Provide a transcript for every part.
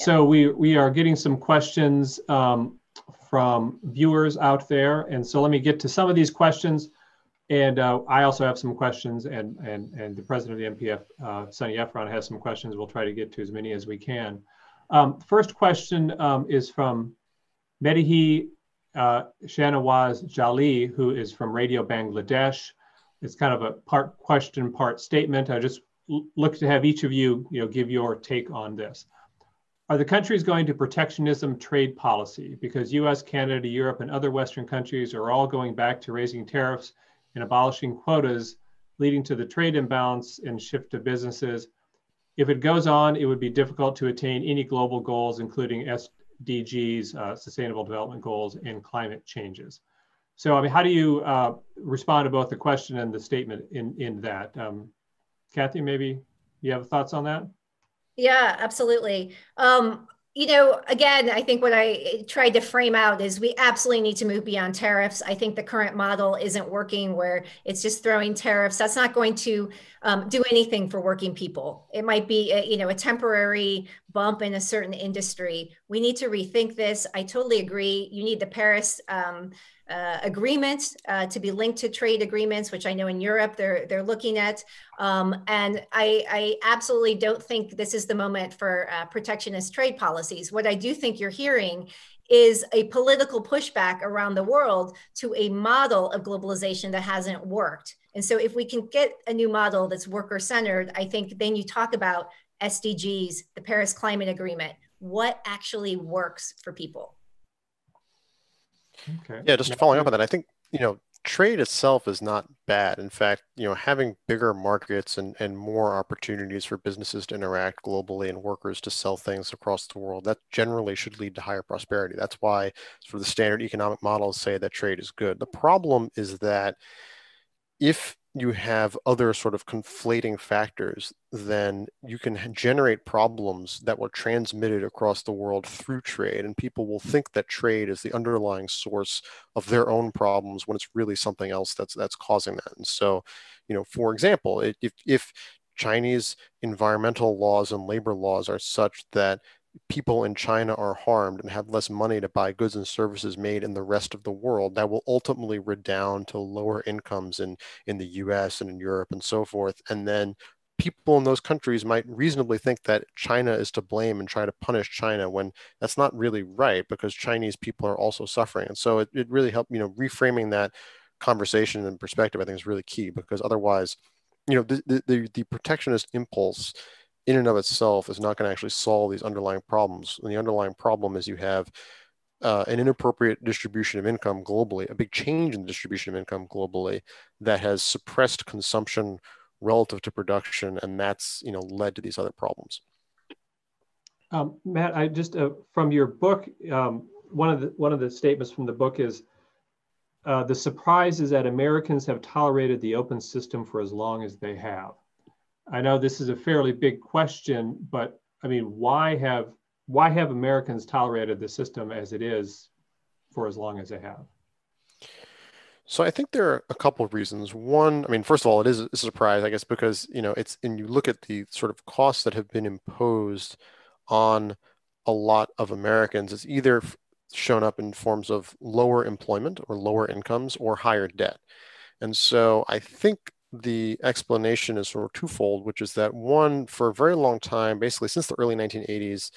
Yeah. So we are getting some questions from viewers out there. And so let me get to some of these questions. And I also have some questions, and the president of the MPF, Sunny Efron, has some questions. We'll try to get to as many as we can. First question is from Medihi Shanawaz Jali, who is from Radio Bangladesh. It's kind of a part question, part statement. I just look to have each of you, give your take on this. Are the countries going to protectionism trade policy? Because US, Canada, Europe, and other Western countries are all going back to raising tariffs and abolishing quotas, leading to the trade imbalance and shift of businesses. If it goes on, it would be difficult to attain any global goals, including SDGs, Sustainable Development Goals, and climate changes. So, I mean, how do you respond to both the question and the statement in that? Kathy, maybe you have thoughts on that? Yeah, absolutely. Again, I think what I tried to frame out is we absolutely need to move beyond tariffs. I think the current model isn't working where it's just throwing tariffs. That's not going to do anything for working people. It might be a temporary bump in a certain industry. We need to rethink this. I totally agree. You need the Paris agreement to be linked to trade agreements, which I know in Europe they're looking at. And I absolutely don't think this is the moment for protectionist trade policies. What I do think you're hearing is a political pushback around the world to a model of globalization that hasn't worked. And so if we can get a new model that's worker-centered, I think then you talk about SDGs, the Paris Climate Agreement, what actually works for people. Okay. Yeah, just following up on that, I think, trade itself is not bad. In fact, having bigger markets and more opportunities for businesses to interact globally and workers to sell things across the world, that generally should lead to higher prosperity. That's why sort of the standard economic models say that trade is good. The problem is that if you have other sort of conflating factors, then you can generate problems that were transmitted across the world through trade, and people will think that trade is the underlying source of their own problems when it's really something else that's causing that. And so, for example, if Chinese environmental laws and labor laws are such that people in China are harmed and have less money to buy goods and services made in the rest of the world, that will ultimately redound to lower incomes in the US and in Europe and so forth. And then people in those countries might reasonably think that China is to blame and try to punish China, when that's not really right, because Chinese people are also suffering. And so it really helped, reframing that conversation and perspective, I think, is really key, because otherwise, the protectionist impulse in and of itself is not going to actually solve these underlying problems. And the underlying problem is you have an inappropriate distribution of income globally, a big change in the distribution of income globally that has suppressed consumption relative to production, and that's led to these other problems. Matt, I just from your book, one of the statements from the book is the surprise is that Americans have tolerated the open system for as long as they have. I know this is a fairly big question, but I mean, why have Americans tolerated the system as it is for as long as they have? So I think there are a couple of reasons. One, I mean, first of all, it is a surprise, I guess, because and you look at the sort of costs that have been imposed on a lot of Americans, it's either shown up in forms of lower employment or lower incomes or higher debt. And so I think the explanation is sort of twofold, which is that, one, for a very long time, basically since the early 1980s,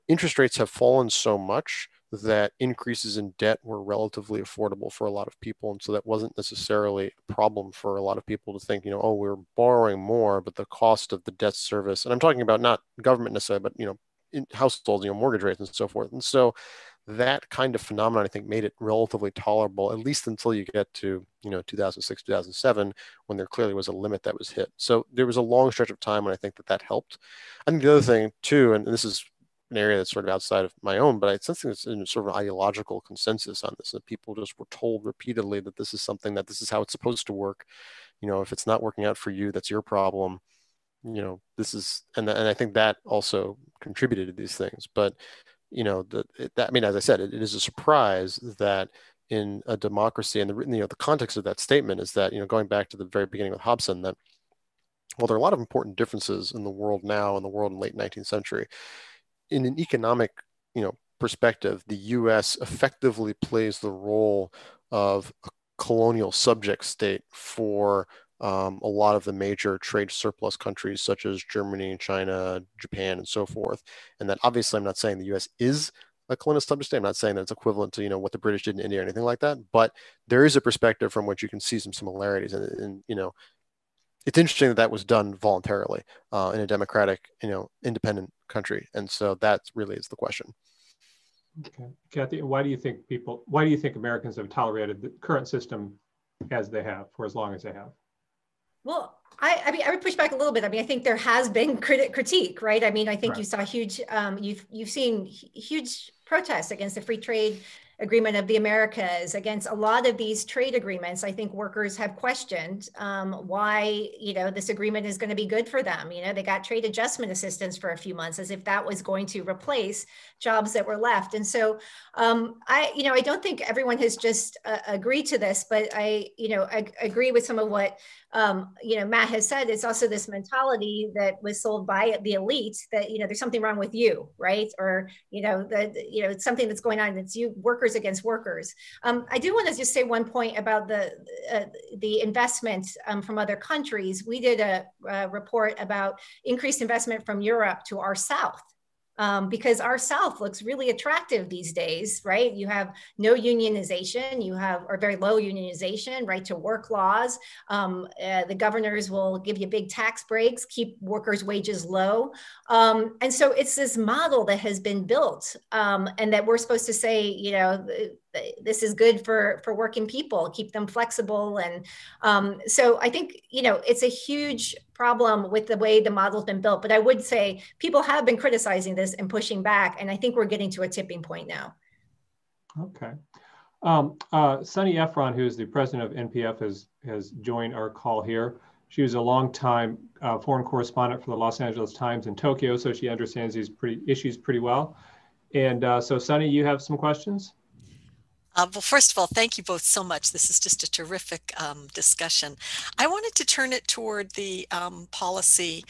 interest rates have fallen so much that increases in debt were relatively affordable for a lot of people. And so that wasn't necessarily a problem for a lot of people to think, oh, we're borrowing more, but the cost of the debt service, and I'm talking about not government necessarily, but, in households, mortgage rates and so forth. And so that kind of phenomenon, I think, made it relatively tolerable, at least until you get to, 2006, 2007, when there clearly was a limit that was hit. So there was a long stretch of time when I think that helped. I think the other thing too, and this is an area that's sort of outside of my own, but I sense it's in sort of an ideological consensus on this, that people just were told repeatedly that this is something, that this is how it's supposed to work. If it's not working out for you, that's your problem. This is, and I think that also contributed to these things. But I mean, as I said, it is a surprise that in a democracy, and the context of that statement is that, going back to the very beginning with Hobson, that, well, there are a lot of important differences in the world now and the world in the late 19th century. in an economic, perspective, the U.S. effectively plays the role of a colonial subject state for a lot of the major trade surplus countries such as Germany, China, Japan, and so forth. And that obviously, I'm not saying the U.S. is a colonial subject state. I'm not saying that it's equivalent to what the British did in India or anything like that. But there is a perspective from which you can see some similarities, and it's interesting that that was done voluntarily in a democratic, independent country. And so that really is the question. Okay. Kathy, why do you think Americans have tolerated the current system as they have for as long as they have? Well, I mean, I would push back a little bit. I mean, I think there has been critique, right? I mean, I think Right. you saw huge, you've seen huge protests against the free trade agreement of the Americas, against a lot of these trade agreements. I think workers have questioned why, this agreement is going to be good for them. They got trade adjustment assistance for a few months as if that was going to replace jobs that were left. And so I don't think everyone has just agreed to this, but I agree with some of what Matt has said. It's also this mentality that was sold by the elite that, there's something wrong with you, right? Or, it's something that's going on. It's you, workers against workers. I do want to just say one point about the investment from other countries. We did a report about increased investment from Europe to our South. Because our South looks really attractive these days, right? You have no unionization, or very low unionization, right to work laws. The governors will give you big tax breaks, keep workers' wages low. And so it's this model that has been built and that we're supposed to say, this is good for working people, keep them flexible. And so I think, it's a huge problem with the way the model's been built. But I would say people have been criticizing this and pushing back. And I think we're getting to a tipping point now. Okay. Sunny Efron, who's the president of NPF, has joined our call here. She was a longtime foreign correspondent for the Los Angeles Times in Tokyo, so she understands these issues pretty well. And so, Sunny, you have some questions? Well, first of all, thank you both so much. This is just a terrific discussion. I wanted to turn it toward the policy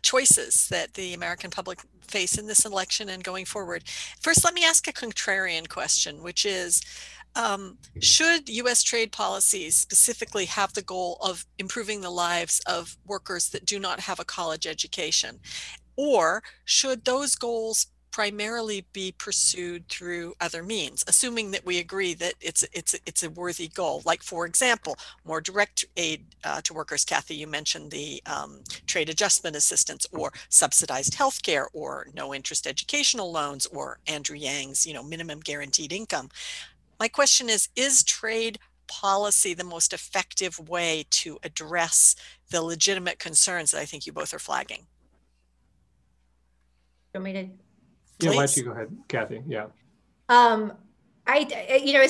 choices that the American public face in this election and going forward. First, let me ask a contrarian question, which is, should U.S. trade policies specifically have the goal of improving the lives of workers that do not have a college education? Or should those goals primarily be pursued through other means, assuming that we agree that it's a worthy goal? Like, for example, more direct aid to workers. Kathy, you mentioned the trade adjustment assistance, or subsidized healthcare, or no interest educational loans, or Andrew Yang's minimum guaranteed income. My question is trade policy the most effective way to address the legitimate concerns that I think you both are flagging? You want me to? Yeah, why don't you go ahead, Kathy? Yeah. As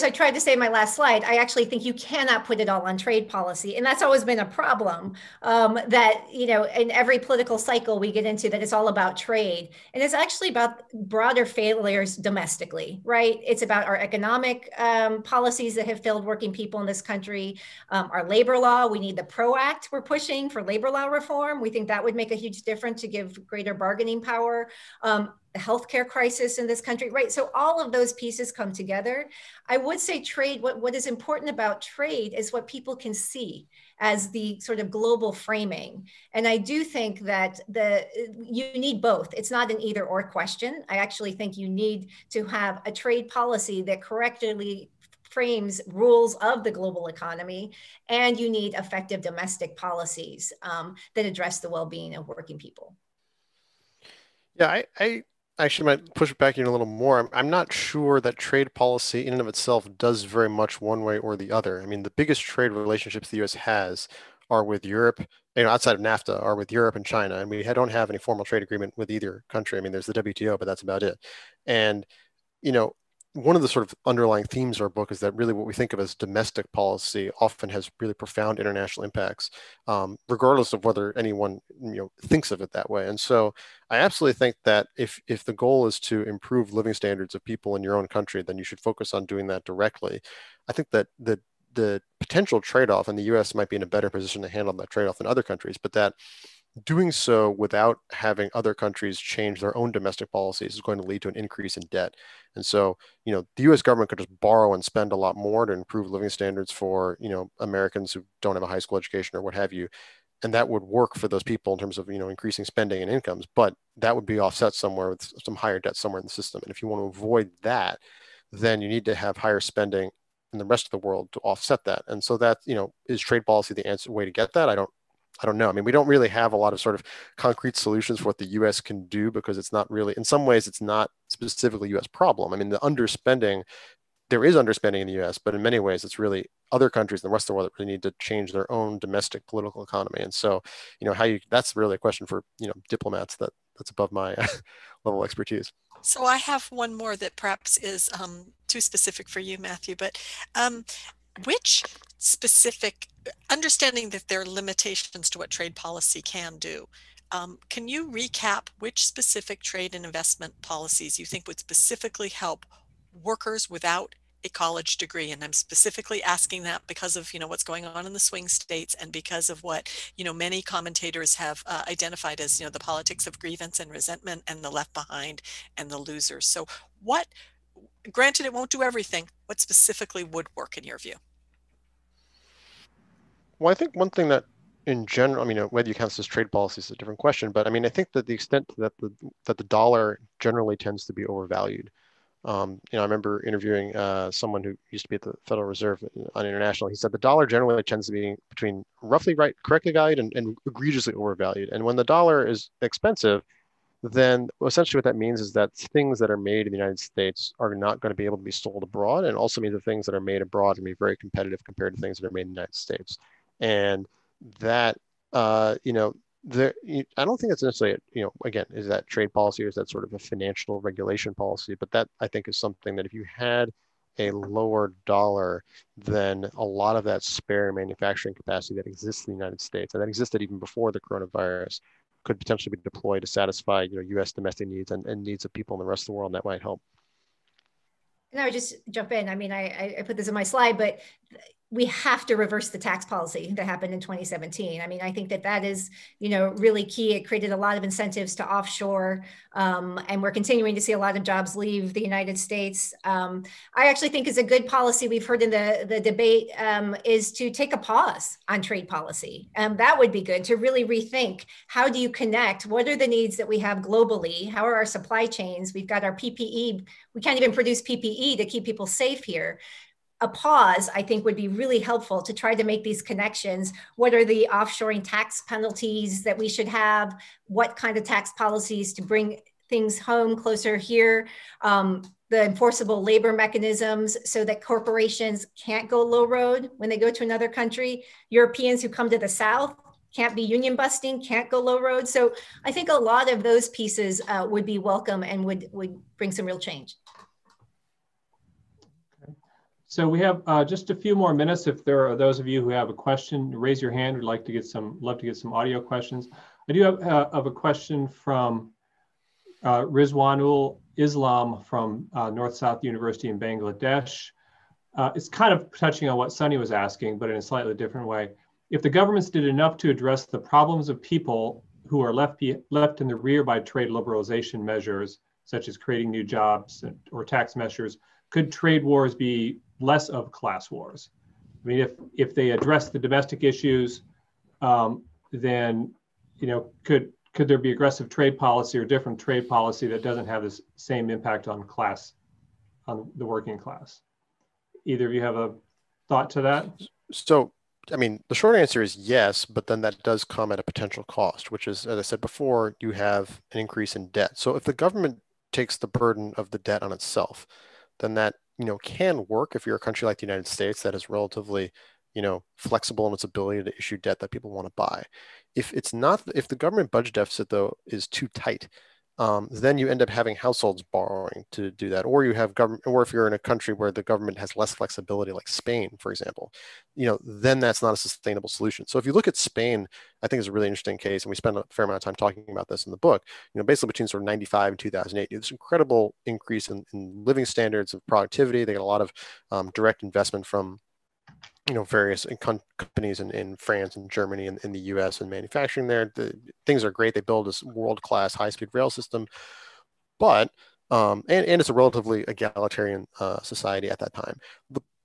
I tried to say in my last slide, I actually think you cannot put it all on trade policy. And that's always been a problem that, in every political cycle we get into, that it's all about trade. And it's actually about broader failures domestically, right? It's about our economic policies that have failed working people in this country, our labor law. We need the PRO Act we're pushing for labor law reform. We think that would make a huge difference to give greater bargaining power. The healthcare crisis in this country, right? So all of those pieces come together. I would say trade, what is important about trade is what people can see as the sort of global framing. And I do think that you need both. It's not an either or question. I actually think you need to have a trade policy that correctly frames rules of the global economy, and you need effective domestic policies that address the well-being of working people. Yeah, I actually might push back even a little more. I'm not sure that trade policy in and of itself does very much one way or the other. I mean, the biggest trade relationships the U.S. has are with Europe, outside of NAFTA, are with Europe and China. And we don't have any formal trade agreement with either country. I mean, there's the WTO, but that's about it. And, one of the sort of underlying themes of our book is that really what we think of as domestic policy often has really profound international impacts, regardless of whether anyone thinks of it that way. And so I absolutely think that if the goal is to improve living standards of people in your own country, then you should focus on doing that directly. I think that the potential trade-off, and the U.S. might be in a better position to handle that trade-off than other countries, but that doing so without having other countries change their own domestic policies is going to lead to an increase in debt. And so, the US government could just borrow and spend a lot more to improve living standards for, Americans who don't have a high school education or what have you. And that would work for those people in terms of, increasing spending and incomes, but that would be offset somewhere with some higher debt somewhere in the system. And if you want to avoid that, then you need to have higher spending in the rest of the world to offset that. And so that, is trade policy the way to get that? I don't know. I mean, we don't really have a lot of sort of concrete solutions for what the U.S. can do because it's not really, in some ways, it's not specifically U.S. problem. I mean, there is underspending in the U.S., but in many ways, it's really other countries in the rest of the world that really need to change their own domestic political economy. And so, that's really a question for, diplomats that's above my level of expertise. So I have one more that perhaps is too specific for you, Matthew, but which specific, understanding that there are limitations to what trade policy can do, can you recap which specific trade and investment policies you think would specifically help workers without a college degree? And I'm specifically asking that because of, what's going on in the swing states and because of what, many commentators have identified as, the politics of grievance and resentment and the left behind and the losers. So granted, it won't do everything, what specifically would work in your view? Well, I think one thing that in general, I mean, whether you count this as trade policy is a different question, but I mean, I think that the extent that the dollar generally tends to be overvalued. I remember interviewing someone who used to be at the Federal Reserve on International. He said the dollar generally tends to be between roughly correctly valued and egregiously overvalued. And when the dollar is expensive, then essentially what that means is that things that are made in the United States are not going to be able to be sold abroad, and also means the things that are made abroad can be very competitive compared to things that are made in the United States. And that, I don't think it's necessarily, again, is that trade policy or is that sort of a financial regulation policy? But that I think is something that if you had a lower dollar, then a lot of that spare manufacturing capacity that exists in the United States and that existed even before the coronavirus could potentially be deployed to satisfy, U.S. domestic needs and needs of people in the rest of the world. And that might help. And I would just jump in. I mean, I put this in my slide, but we have to reverse the tax policy that happened in 2017. I mean, I think that is, really key. It created a lot of incentives to offshore, and we're continuing to see a lot of jobs leave the United States. I actually think is a good policy we've heard in the debate is to take a pause on trade policy. That would be good to really rethink, how do you connect? What are the needs that we have globally? How are our supply chains? We've got our PPE. We can't even produce PPE to keep people safe here. A pause, I think, would be really helpful to try to make these connections. What are the offshoring tax penalties that we should have? What kind of tax policies to bring things home closer here? The enforceable labor mechanisms so that corporations can't go low road when they go to another country. Europeans who come to the South can't be union busting, can't go low road. So I think a lot of those pieces would be welcome and would bring some real change. So we have just a few more minutes. If there are those of you who have a question, raise your hand. We'd love to get some audio questions. I do have a question from Rizwanul Islam from North South University in Bangladesh. It's kind of touching on what Sunny was asking, but in a slightly different way. If the governments did enough to address the problems of people who are left in the rear by trade liberalization measures, such as creating new jobs or tax measures, could trade wars be less of class wars? I mean, if they address the domestic issues, then could there be aggressive trade policy or different trade policy that doesn't have the same impact on the working class? Either of you have a thought to that? So, I mean, the short answer is yes, but then that does come at a potential cost, which is, as I said before, you have an increase in debt. So if the government takes the burden of the debt on itself, then that can work if you're a country like the United States that is relatively, flexible in its ability to issue debt that people want to buy. If the government budget deficit though is too tight, then you end up having households borrowing to do that, or if you're in a country where the government has less flexibility, like Spain, for example, then that's not a sustainable solution. So if you look at Spain, I think it's a really interesting case, and we spend a fair amount of time talking about this in the book. Basically between sort of 95 and 2008, this incredible increase in living standards of productivity. They got a lot of direct investment from various companies in France and Germany and in the US and manufacturing there. Things are great. They build this world-class high-speed rail system, but and it's a relatively egalitarian society at that time.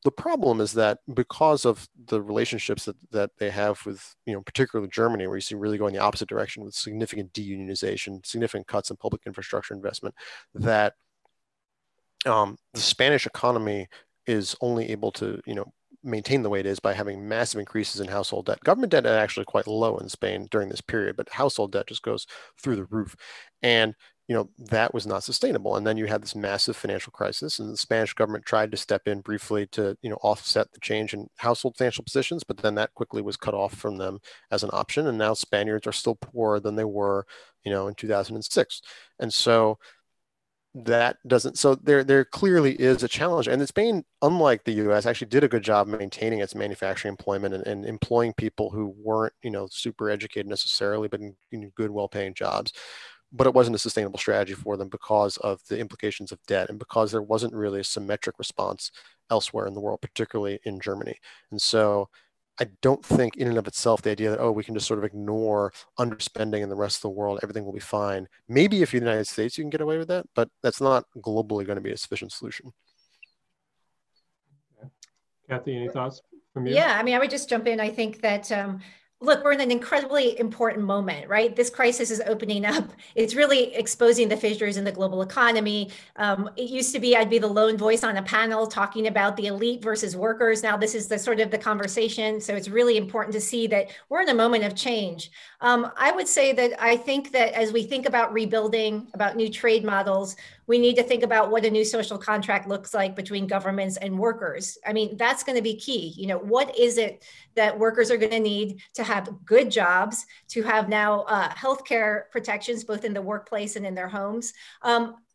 The problem is that because of the relationships that they have with, particularly Germany, where you see really going the opposite direction with significant deunionization, significant cuts in public infrastructure investment, that the Spanish economy is only able to, maintain the way it is by having massive increases in household debt. Government debt is actually quite low in Spain during this period, but household debt just goes through the roof. And that was not sustainable. And then you had this massive financial crisis, and the Spanish government tried to step in briefly to, offset the change in household financial positions, but then that quickly was cut off from them as an option. And now Spaniards are still poorer than they were, in 2006. And so there clearly is a challenge. And Spain, unlike the US, actually did a good job maintaining its manufacturing employment and employing people who weren't, super educated necessarily, but in good, well-paying jobs. But it wasn't a sustainable strategy for them because of the implications of debt and because there wasn't really a symmetric response elsewhere in the world, particularly in Germany. And so I don't think in and of itself, the idea that, we can just sort of ignore underspending in the rest of the world, everything will be fine. Maybe if you're the United States, you can get away with that, but that's not globally going to be a sufficient solution. Kathy, any thoughts from you? Yeah, I would just jump in. I think that look, we're in an incredibly important moment, right? This crisis is opening up. It's really exposing the fissures in the global economy. It used to be I'd be the lone voice on a panel talking about the elite versus workers. Now this is the sort of the conversation. So it's really important to see that we're in a moment of change. I would say that I think that as we think about rebuilding, about new trade models, we need to think about what a new social contract looks like between governments and workers. That's going to be key. What is it that workers are going to need to have good jobs, to have now healthcare protections, both in the workplace and in their homes?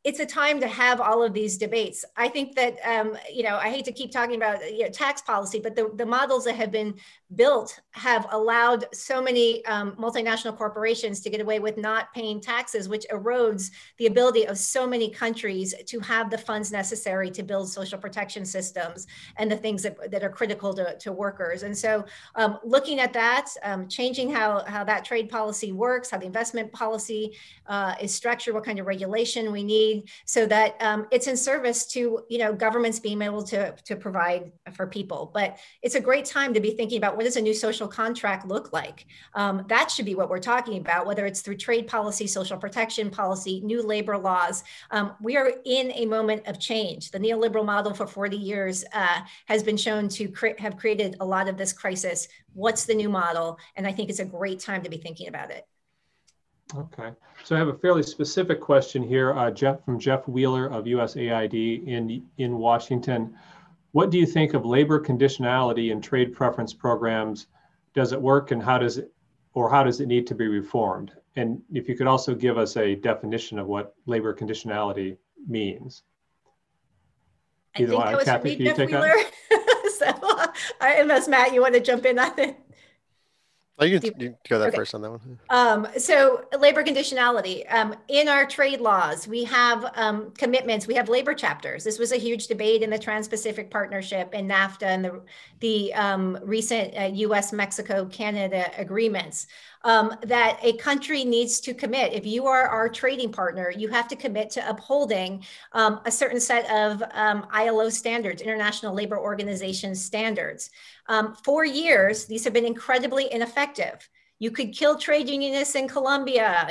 It's a time to have all of these debates. I think that, I hate to keep talking about tax policy, but the models that have been built have allowed so many multinational corporations to get away with not paying taxes, which erodes the ability of so many countries to have the funds necessary to build social protection systems and the things that are critical to workers. And so looking at that, changing how that trade policy works, how the investment policy is structured, what kind of regulation we need, so that it's in service to governments being able to provide for people. But it's a great time to be thinking about, what does a new social contract look like? That should be what we're talking about, whether it's through trade policy, social protection policy, new labor laws. We are in a moment of change. The neoliberal model for 40 years has been shown to have created a lot of this crisis. What's the new model? And I think it's a great time to be thinking about it. Okay, so I have a fairly specific question here, from Jeff Wheeler of USAID in Washington. What do you think of labor conditionality in trade preference programs? Does it work, and how does it need to be reformed? And if you could also give us a definition of what labor conditionality means. I think that was Kathy, for me, Jeff Wheeler. So, unless Matt, you want to jump in on it? Oh, you go that first on that one. So labor conditionality. In our trade laws, we have commitments. We have labor chapters. This was a huge debate in the Trans-Pacific Partnership and NAFTA and the recent U.S., Mexico, Canada agreements. That a country needs to commit. If you are our trading partner, you have to commit to upholding a certain set of ILO standards, International Labor Organization standards. For years, these have been incredibly ineffective. You could kill trade unionists in Colombia.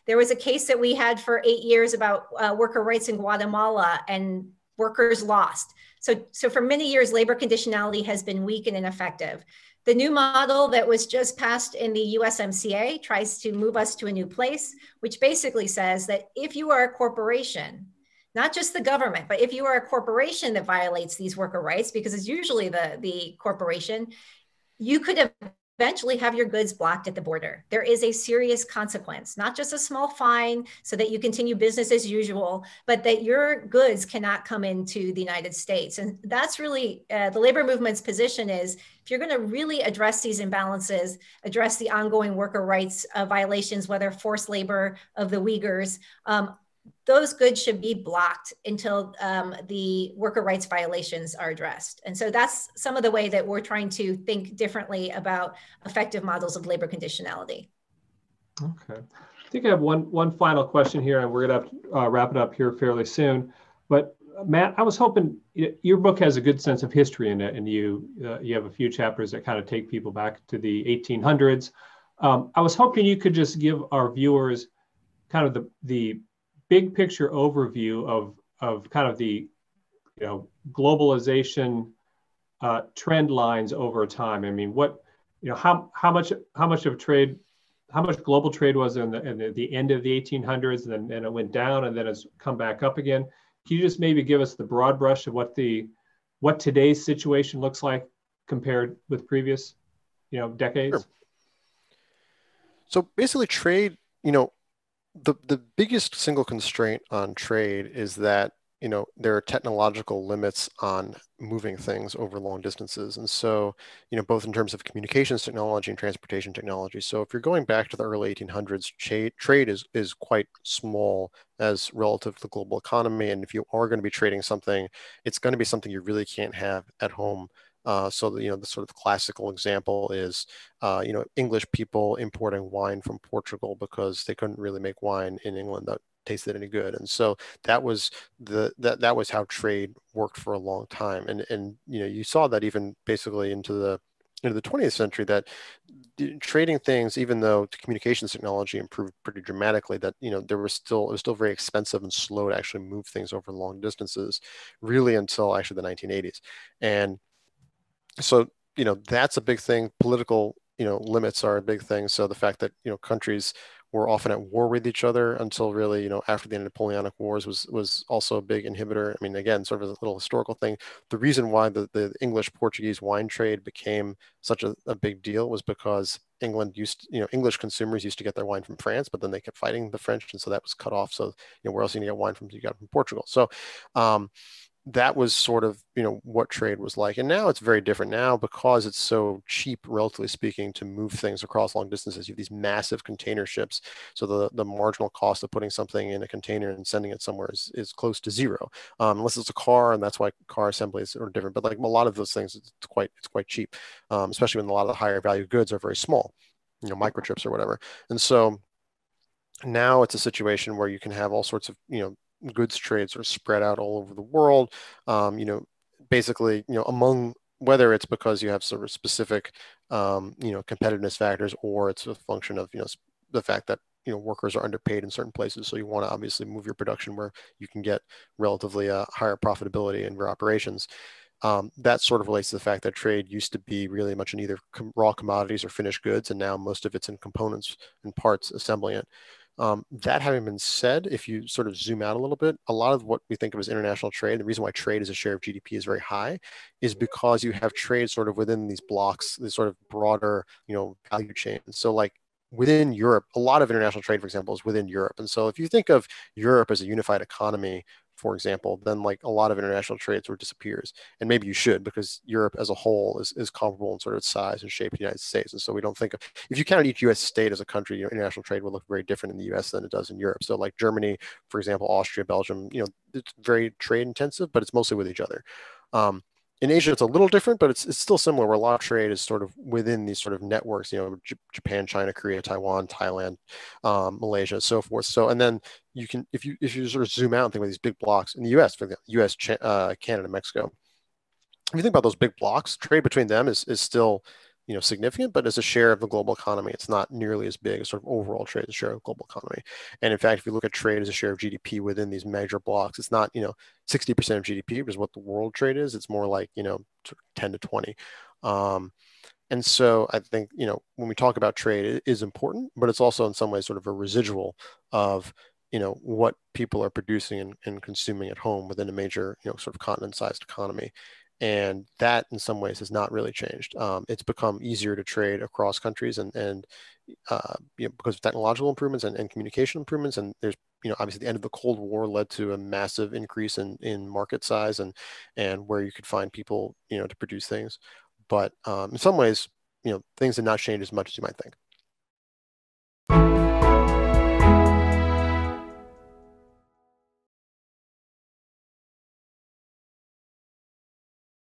There was a case that we had for 8 years about worker rights in Guatemala, and workers lost. So for many years, labor conditionality has been weak and ineffective. The new model that was just passed in the USMCA tries to move us to a new place, which basically says that if you are a corporation, not just the government, but if you are a corporation that violates these worker rights, because it's usually the corporation, you could eventually have your goods blocked at the border. There is a serious consequence, not just a small fine so that you continue business as usual, but that your goods cannot come into the United States. And that's really the labor movement's position is, if you're going to really address these imbalances, address the ongoing worker rights violations, whether forced labor of the Uyghurs, those goods should be blocked until the worker rights violations are addressed. And so that's some of the way that we're trying to think differently about effective models of labor conditionality. Okay. I think I have one final question here, and we're going to have to wrap it up here fairly soon. But Matt, I was hoping, your book has a good sense of history in it, and you have a few chapters that kind of take people back to the 1800s. I was hoping you could just give our viewers kind of the big picture overview of kind of the globalization trend lines over time. I mean, how much of trade, how much global trade was in the end of the 1800s, and then it went down, and then it's come back up again. Can you just maybe give us the broad brush of what today's situation looks like compared with previous, decades? Sure. So basically, trade, the biggest single constraint on trade is that there are technological limits on moving things over long distances. And so, both in terms of communications technology and transportation technology. So if you're going back to the early 1800s, trade is quite small as relative to the global economy. And if you are going to be trading something, it's going to be something you really can't have at home. So the sort of classical example is, English people importing wine from Portugal because they couldn't really make wine in England that tasted any good. And so that was that was how trade worked for a long time. And you saw that even basically into the 20th century, that trading things, even though the communications technology improved pretty dramatically, that it was still very expensive and slow to actually move things over long distances, really until actually the 1980s. And so that's a big thing. Political limits are a big thing. So the fact that countries were often at war with each other until really after the Napoleonic Wars was also a big inhibitor. I mean, again, sort of a little historical thing. The reason why the English-Portuguese wine trade became such a big deal was because English consumers used to get their wine from France, but then they kept fighting the French, and so that was cut off. So where else are you gonna get wine from? You got it from Portugal. So that was sort of what trade was like. And now it's very different now, because it's so cheap, relatively speaking, to move things across long distances. You have these massive container ships, so the marginal cost of putting something in a container and sending it somewhere is close to zero, unless it's a car, and that's why car assemblies are different. But like a lot of those things, it's quite cheap, especially when a lot of the higher value goods are very small, microchips or whatever. And so now it's a situation where you can have all sorts of goods trades are spread out all over the world, basically, among, whether it's because you have sort of specific, competitiveness factors, or it's a function of, the fact that, workers are underpaid in certain places. So you want to obviously move your production where you can get relatively higher profitability in your operations. That sort of relates to the fact that trade used to be really much in either raw commodities or finished goods, and now most of it's in components and parts, assembling it. That having been said, if you sort of zoom out a little bit, a lot of what we think of as international trade, the reason why trade as a share of GDP is very high, is because you have trade sort of within these blocks, these sort of broader, value chains. So like within Europe, a lot of international trade, for example, is within Europe. And so if you think of Europe as a unified economy, for example, then like a lot of international trade sort of disappears. And maybe you should, because Europe as a whole is comparable in sort of size and shape to the United States. And so we don't think of, if you counted each US state as a country, international trade would look very different in the US than it does in Europe. So like Germany, for example, Austria, Belgium, it's very trade intensive, but it's mostly with each other. In Asia, it's a little different, but it's still similar, where a lot of trade is sort of within these sort of networks, Japan, China, Korea, Taiwan, Thailand, Malaysia, so forth. So, and then you can, if you sort of zoom out and think about these big blocks in the US, for example, US, Canada, Mexico, if you think about those big blocks, trade between them is still, significant, but as a share of the global economy, it's not nearly as big as sort of overall trade as a share of the global economy. And in fact, if you look at trade as a share of GDP within these major blocks, it's not, 60% of GDP, which is what the world trade is. It's more like, 10 to 20. And so I think, when we talk about trade, it is important, but it's also in some ways sort of a residual of, what people are producing and consuming at home within a major, sort of continent-sized economy. And that in some ways has not really changed. It's become easier to trade across countries and because of technological improvements and communication improvements. And there's, obviously the end of the Cold War led to a massive increase in market size and where you could find people, to produce things. But in some ways, things have not changed as much as you might think.